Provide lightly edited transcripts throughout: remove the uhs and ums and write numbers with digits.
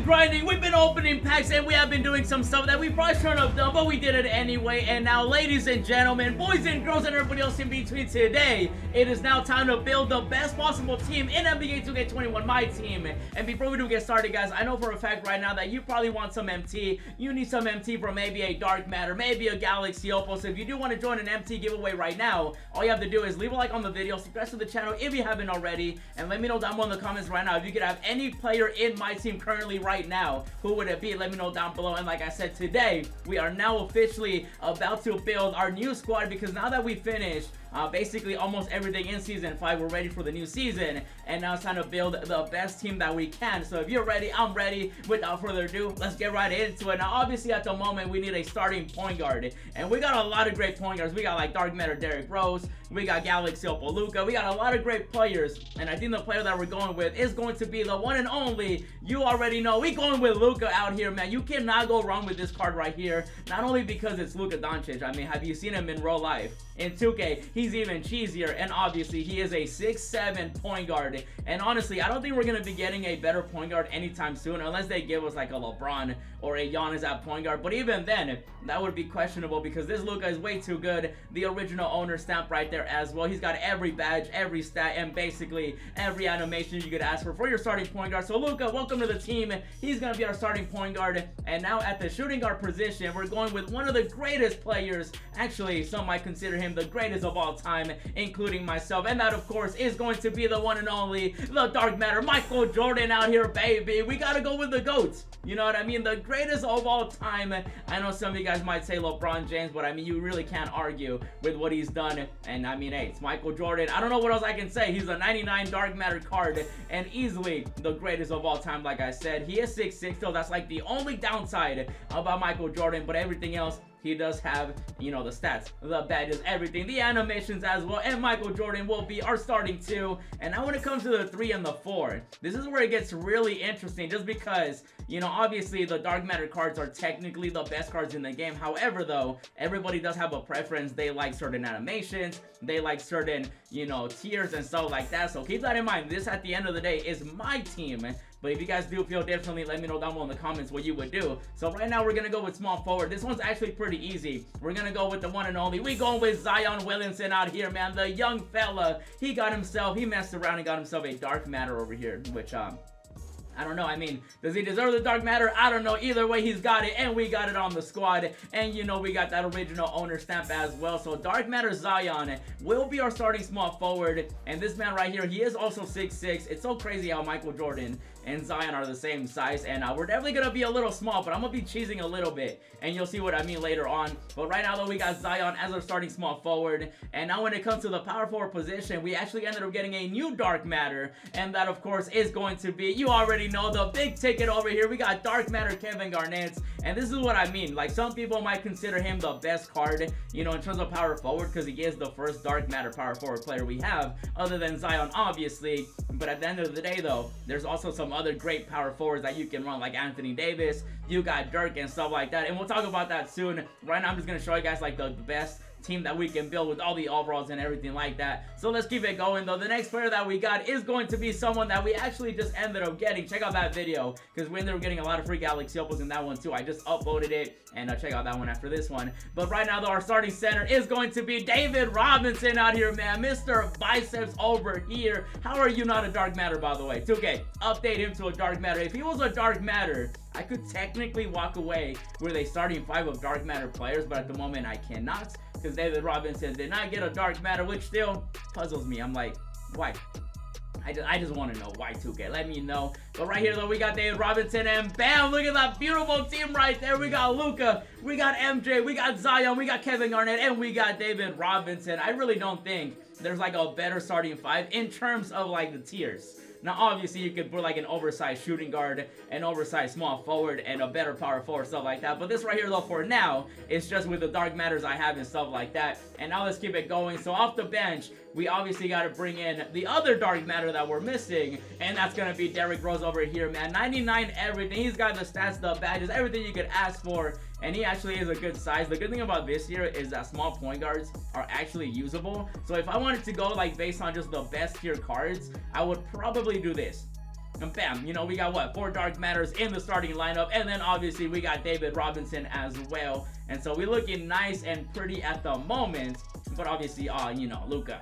grinding, we've been opening packs, and we have been doing some stuff that we probably shouldn't have done, but we did it anyway. And now, ladies and gentlemen, boys and girls, and everybody else in between, today it is now time to build the best possible team in NBA 2K21 Myteam. And before we do get started, guys, I know for a fact right now that you probably want some MT. You need some MT for maybe a dark matter, maybe a galaxy opal. So if you do want to join an MT giveaway right now, all you have to do is leave a like on the video, subscribe to the channel if you haven't already, and let me know down below in the comments right now if you could have any player in my team currently right now, who would it be? Let me know down below. And like I said, today we are now officially about to build our new squad, because now that we finished basically almost everything in season 5, we're ready for the new season, and now it's time to build the best team that we can. So if you're ready, I'm ready. Without further ado, let's get right into it. Now obviously at the moment we need a starting point guard, and we got a lot of great point guards. We got like dark matter Derrick Rose, we got galaxy opal LUKA, we got a lot of great players, and I think the player that we're going with is going to be the one and only, you already know, we going with LUKA out here, man. You cannot go wrong with this card right here, not only because it's LUKA DONCIC. I mean, have you seen him in real life? In 2K, he's even cheesier, and obviously he is a 6'7" point guard. And honestly, I don't think we're gonna be getting a better point guard anytime soon, unless they give us like a LeBron or a Giannis at point guard. But even then, that would be questionable, because this LUKA is way too good. The original owner stamp right there as well. He's got every badge, every stat, and basically every animation you could ask for your starting point guard. So LUKA, welcome to the team. He's gonna be our starting point guard. And now at the shooting guard position, we're going with one of the greatest players. Actually, some might consider him the greatest of all time, including myself, and that of course is going to be the one and only, the dark matter Michael Jordan out here, baby. We gotta go with the GOAT, you know what I mean, the greatest of all time. I know some of you guys might say LeBron James, but I mean, you really can't argue with what he's done. And I mean, hey, it's Michael Jordan. I don't know what else I can say. He's a 99 dark matter card and easily the greatest of all time. Like I said, he is 6'6", so that's like the only downside about Michael Jordan, but everything else, he does have, you know, the stats, the badges, everything, the animations as well. And Michael Jordan will be our starting 2. And now when it comes to the 3 and the 4, this is where it gets really interesting, just because, you know, obviously the dark matter cards are technically the best cards in the game. However, though, everybody does have a preference. They like certain animations, they like certain, you know, tiers and stuff like that. So keep that in mind. This, at the end of the day, is my team. But if you guys do feel differently, let me know down below in the comments what you would do. So right now we're gonna go with small forward. This one's actually pretty easy. We're gonna go with the one and only. We going with Zion Williamson out here, man. The young fella. He messed around and got himself a dark matter over here, which I don't know. I mean, does he deserve the dark matter? I don't know. Either way, he's got it, and we got it on the squad. And you know, we got that original owner stamp as well. So dark matter Zion will be our starting small forward. And this man right here, he is also 6'6". It's so crazy how Michael Jordan and Zion are the same size, and we're definitely gonna be a little small, but I'm gonna be cheesing a little bit, and you'll see what I mean later on. But right now though, we got Zion as our starting small forward. And now when it comes to the power forward position, we actually ended up getting a new dark matter, and that of course is going to be, you already know, the big ticket over here. We got dark matter Kevin Garnett, and this is what I mean. Like, some people might consider him the best card, you know, in terms of power forward, because he is the first dark matter power forward player we have, other than Zion, obviously. But at the end of the day though, there's also some other great power forwards that you can run, like Anthony Davis, you got Dirk and stuff like that, and we'll talk about that soon. Right now I'm just gonna show you guys like the best team that we can build with all the overalls and everything like that. So let's keep it going though. The next player that we got is going to be someone that we actually just ended up getting. Check out that video, because we ended up getting a lot of free galaxy opals in that one too. I just uploaded it, and check out that one after this one. But right now though, our starting center is going to be David Robinson out here, man. Mr. Biceps over here. How are you not a dark matter, by the way? 2K, update him to a dark matter. If he was a dark matter, I could technically walk away with a starting 5 of dark matter players, but at the moment I cannot, because David Robinson did not get a dark matter, which still puzzles me. I'm like, why? I just want to know why, 2K. Let me know. But right here, though, we got David Robinson, and bam, look at that beautiful team right there. We got LUKA, we got MJ, we got Zion, we got Kevin Garnett, and we got David Robinson. I really don't think there's like a better starting 5 in terms of like the tiers. Now, obviously, you could put like an oversized shooting guard, an oversized small forward, and a better power forward, stuff like that. But this right here, though, for now, is just with the dark matters I have and stuff like that. And now let's keep it going. So off the bench, we obviously got to bring in the other dark matter that we're missing, and that's going to be Derrick Rose over here, man. 99 everything. He's got the stats, the badges, everything you could ask for. And he actually is a good size. The good thing about this here is that small point guards are actually usable. So if I wanted to go like based on just the best tier cards, I would probably do this. and bam, you know, we got what, 4 dark matters in the starting lineup, and then obviously we got David Robinson as well. And so we're looking nice and pretty at the moment, but obviously, you know, LUKA.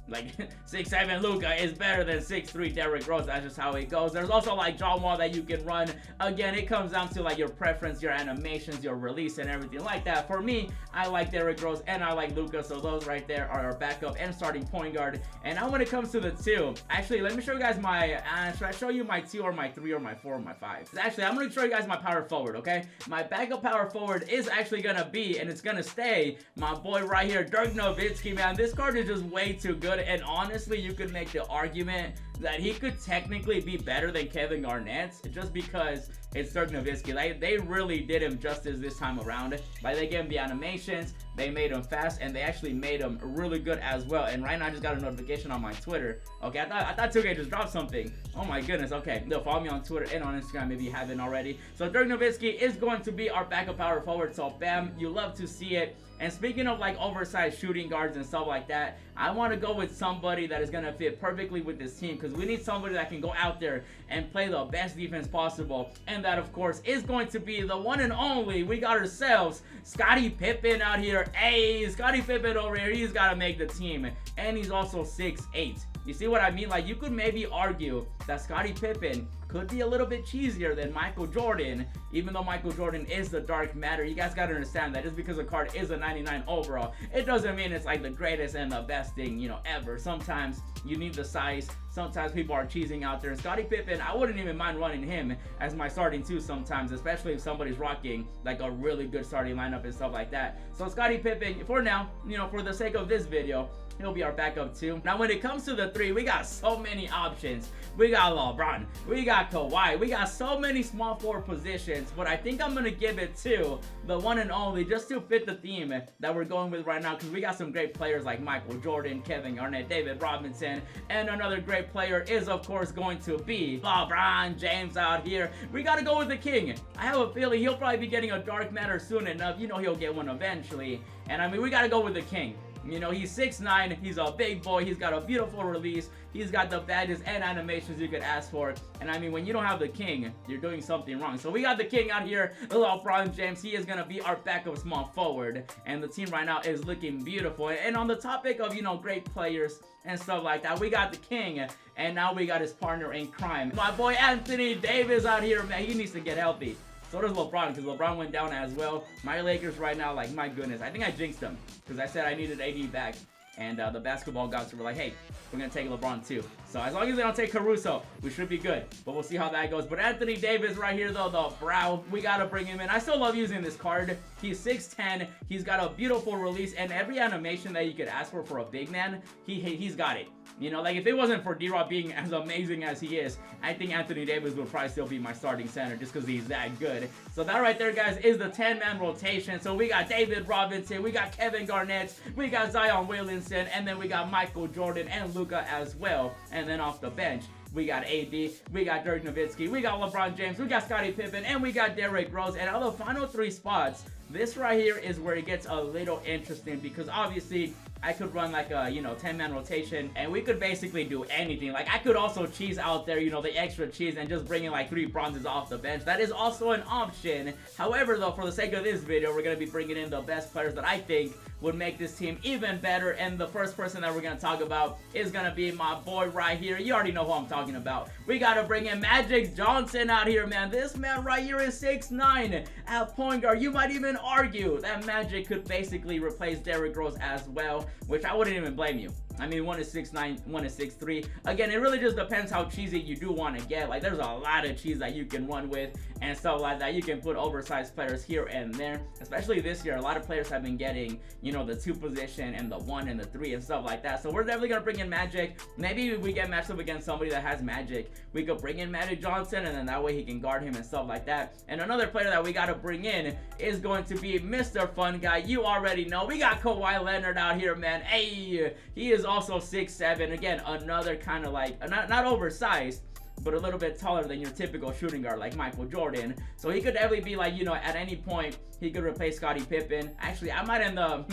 Like 6'7" LUKA is better than 6'3" Derrick Rose. That's just how it goes. There's also like John Wall that you can run. Again, it comes down to like your preference, your animations, your release, and everything like that. For me, I like Derrick Rose and I like LUKA, so those right there are our backup and starting point guard. And now when it comes to the 2, actually, let me show you guys my, should I show you my 2 or my 3 or my 4 or my 5? Actually, I'm going to show you guys my power forward, okay? My backup power forward is actually going to be, and it's going to stay, my boy right here, Dirk Nowitzki, man. This card is just way too good. And honestly, you could make the argument that he could technically be better than Kevin Garnett just because it's Dirk Nowitzki. Like, they really did him justice this time around. Like, they gave him the animations, they made him fast, and they actually made him really good as well. And right now I just got a notification on my Twitter. Okay, I thought 2K just dropped something. Oh my goodness. Okay, no, follow me on Twitter and on Instagram if you haven't already. So Dirk Nowitzki is going to be our backup power forward. So bam, you love to see it. And speaking of like oversized shooting guards and stuff like that, I want to go with somebody that is going to fit perfectly with this team, because we need somebody that can go out there and play the best defense possible. And that, of course, is going to be the one and only. We got ourselves Scottie Pippen out here. Hey, Scottie Pippen over here. He's got to make the team. And he's also 6'8". You see what I mean? Like, you could maybe argue that Scottie Pippen could be a little bit cheesier than Michael Jordan, even though Michael Jordan is the dark matter. You guys gotta understand that just because a card is a 99 overall, it doesn't mean it's like the greatest and the best thing, you know, ever. Sometimes you need the size. Sometimes people are cheesing out there. And Scottie Pippen, I wouldn't even mind running him as my starting 2 sometimes, especially if somebody's rocking like a really good starting lineup and stuff like that. So Scottie Pippen, for now, you know, for the sake of this video, he'll be our backup 2. Now when it comes to the 3, we got so many options. We got LeBron, we got Kawhi, we got so many small forward positions, but I think I'm gonna give it to the one and only, just to fit the theme that we're going with right now, because we got some great players like Michael Jordan, Kevin Garnett, David Robinson, and another great player is of course going to be LeBron James out here. We gotta go with the king. I have a feeling he'll probably be getting a dark matter soon enough. You know he'll get one eventually, and I mean, we gotta go with the king. You know, he's 6'9", he's a big boy, he's got a beautiful release, he's got the badges and animations you could ask for. And I mean, when you don't have the king, you're doing something wrong. So we got the king out here, LeBron James. He is gonna be our backup small forward, and the team right now is looking beautiful. And on the topic of, you know, great players and stuff like that, we got the king, and now we got his partner in crime, my boy Anthony Davis out here, man. He needs to get healthy. So does LeBron, because LeBron went down as well. My Lakers right now, like, my goodness. I think I jinxed them, because I said I needed AD back. And the basketball gods were like, hey, we're going to take LeBron too. So as long as they don't take Caruso, we should be good. But we'll see how that goes. But Anthony Davis right here, though, the brow, we got to bring him in. I still love using this card. He's 6'10". He's got a beautiful release. And every animation that you could ask for a big man, he's got it. You know, like, if it wasn't for D-Rob being as amazing as he is, I think Anthony Davis would probably still be my starting center just because he's that good. So that right there, guys, is the 10-man rotation. So we got David Robinson, we got Kevin Garnett, we got Zion Williamson, and then we got Michael Jordan and LUKA as well. And then off the bench, we got AD, we got Dirk Nowitzki, we got LeBron James, we got Scottie Pippen, and we got Derrick Rose. And out of the final 3 spots, this right here is where it gets a little interesting, because obviously I could run like a, you know, 10-man rotation, and we could basically do anything. Like, I could also cheese out there, you know, the extra cheese and just bring in like 3 bronzes off the bench. That is also an option. However, though, for the sake of this video, we're going to be bringing in the best players that I think would make this team even better. And the first person that we're going to talk about is going to be my boy right here. You already know who I'm talking about. We got to bring in Magic Johnson out here, man. This man right here is 6'9" at point guard. You might even argue that Magic could basically replace Derrick Rose as well, which I wouldn't even blame you. I mean, one is 6'9", one is 6'3". Again, it really just depends how cheesy you do want to get. Like, there's a lot of cheese that you can run with and stuff like that. You can put oversized players here and there. Especially this year, a lot of players have been getting, you know, the 2 position and the 1 and the 3 and stuff like that. So we're definitely going to bring in Magic. Maybe we get matched up against somebody that has Magic. We could bring in Magic Johnson, and then that way he can guard him and stuff like that. And another player that we got to bring in is going to be Mr. Fun Guy. You already know. We got Kawhi Leonard out here, man. Hey, he is also 6'7". Again, another kind of like, not oversized, but a little bit taller than your typical shooting guard like Michael Jordan. So he could definitely be like, you know, at any point he could replace Scottie Pippen. Actually, I might end up,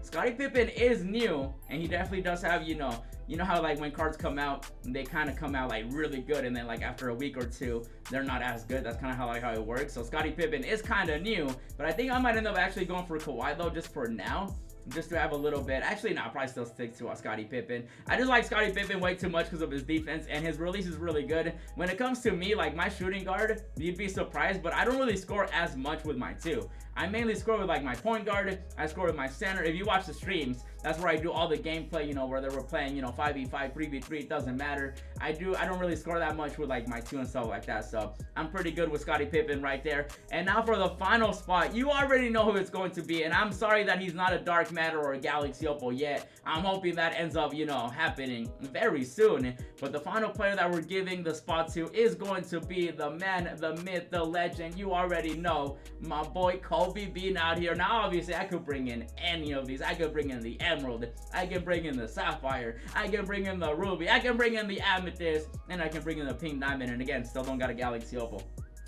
Scottie Pippen is new, and he definitely does have, you know how like when cards come out, they kind of come out like really good, and then like after a week or two, they're not as good. That's kind of how it works. So Scottie Pippen is kind of new, but I think I might end up actually going for Kawhi though, just for now. Just to have a little bit. Actually, no, I'll probably still stick to Scottie Pippen. I just like Scottie Pippen way too much because of his defense, and his release is really good. When it comes to me, like my shooting guard, you'd be surprised, but I don't really score as much with my two. I mainly score with like my point guard. I score with my center. If you watch the streams, that's where I do all the gameplay, you know, whether we're playing, you know, 5v5, 3v3, it doesn't matter. I don't really score that much with like my two and stuff like that. So I'm pretty good with Scottie Pippen right there. And now for the final spot, you already know who it's going to be, and I'm sorry that he's not a dark matter or a galaxy opal yet. I'm hoping that ends up, you know, happening very soon. But the final player that we're giving the spot to is going to be the man, the myth, the legend. You already know, my boy Kobe being out here. Now obviously I could bring in any of these. I could bring in the emerald, I can bring in the sapphire, I can bring in the ruby, I can bring in the amethyst, and I can bring in the pink diamond. And again, still don't got a galaxy opal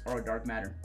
or a dark matter,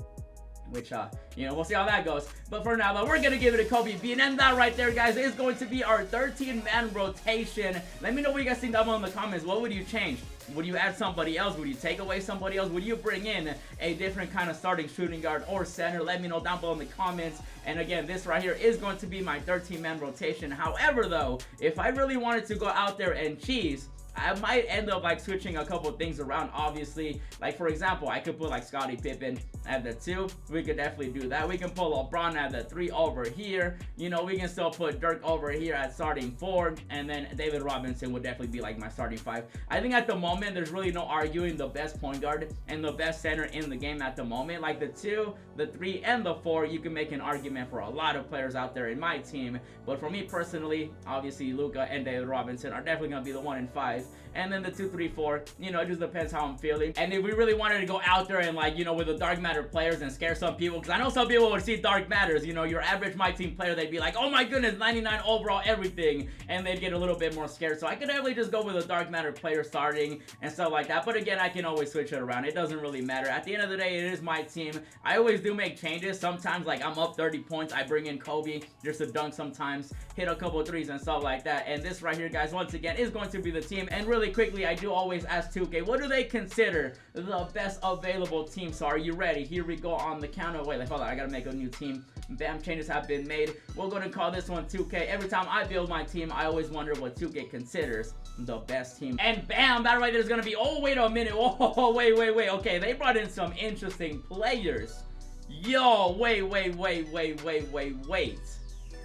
which you know, we'll see how that goes. But for now though, we're gonna give it to Kobe Bean, and that right there, guys, is going to be our 13-man rotation. Let me know what you guys think down below in the comments. What would you change? Would you add somebody else? Would you take away somebody else? Would you bring in a different kind of starting shooting guard or center? Let me know down below in the comments. And again, this right here is going to be my 13-man rotation. However though, if I really wanted to go out there and cheese, I might end up like switching a couple things around, obviously. Like for example, I could put like Scottie Pippen at the 2. We could definitely do that. We can pull LeBron at the 3 over here. You know, we can still put Dirk over here at starting 4, and then David Robinson would definitely be like my starting 5. I think at the moment there's really no arguing the best point guard and the best center in the game at the moment. Like the 2, the 3, and the 4, you can make an argument for a lot of players out there in my team. But for me personally, obviously LUKA and David Robinson are definitely gonna be the 1 and 5. And then the 2, 3, 4, you know, it just depends how I'm feeling. And if we really wanted to go out there and like, you know, with the dark matter players and scare some people, because I know some people would see dark matters, you know, your average my team player, they'd be like, oh my goodness, 99 overall everything, and they'd get a little bit more scared. So I could definitely just go with a dark matter player starting and stuff like that. But again, I can always switch it around. It doesn't really matter. At the end of the day, it is my team. I always do make changes. Sometimes like I'm up 30 points, I bring in Kobe just to dunk sometimes, hit a couple threes and stuff like that. And this right here, guys, once again, is going to be the team. And really quickly, I do always ask 2K, what do they consider the best available team? So are you ready? Here we go on the counter. Wait, hold on, I gotta make a new team. Bam, changes have been made. We're gonna call this one 2K. Every time I build my team, I always wonder what 2K considers the best team. And bam, that right there is gonna be, oh wait a minute, oh wait, okay, they brought in some interesting players. Yo, wait.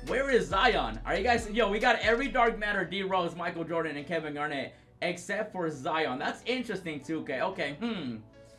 Where is Zion? Are you guys, yo, we got every dark matter, D Rose, Michael Jordan, and Kevin Garnett, except for Zion. That's interesting, 2K. Okay,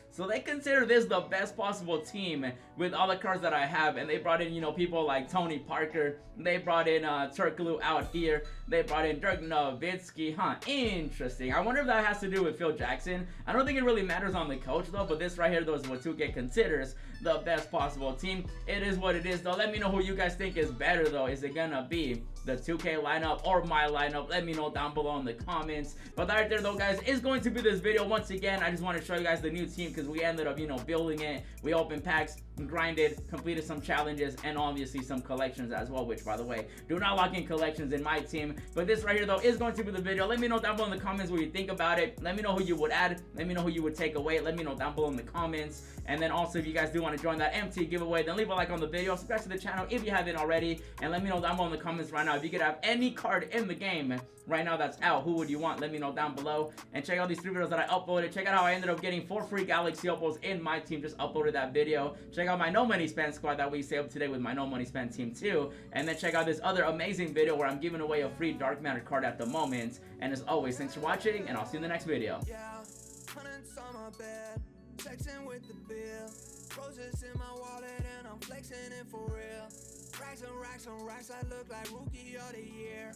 so they consider this the best possible team with all the cards that I have, and they brought in, you know, people like Tony Parker. They brought in Turkoglu out here. They brought in Dirk Nowitzki. Interesting. I wonder if that has to do with Phil Jackson. I don't think it really matters on the coach though, but this right here though is what 2K considers the best possible team. It is what it is though. Let me know who you guys think is better though. Is it gonna be the 2K lineup or my lineup? Let me know down below in the comments. But that right there though, guys, is going to be this video. Once again, I just want to show you guys the new team because we ended up, you know, building it. We opened packs, grinded, completed some challenges, and obviously some collections as well, which by the way, do not lock in collections in my team. But this right here though is going to be the video. Let me know down below in the comments what you think about it. Let me know who you would add. Let me know who you would take away. Let me know down below in the comments. And then also, if you guys do want to join that MT giveaway, then leave a like on the video, subscribe to the channel if you haven't already, and let me know down below in the comments right now if you could have any card in the game right now that's out, who would you want? Let me know down below. And check out these 3 videos that I uploaded. Check out how I ended up getting 4 free galaxy opals in my team. Just uploaded that video. Check out my no money spent squad that we saved today with my no money spent team too. And then check out this other amazing video where I'm giving away a free dark matter card at the moment. And as always, thanks for watching, and I'll see you in the next video. Flexing with the bill, roses in my wallet, and I'm flexing it for real. Racks and racks and racks, I look like rookie of the year.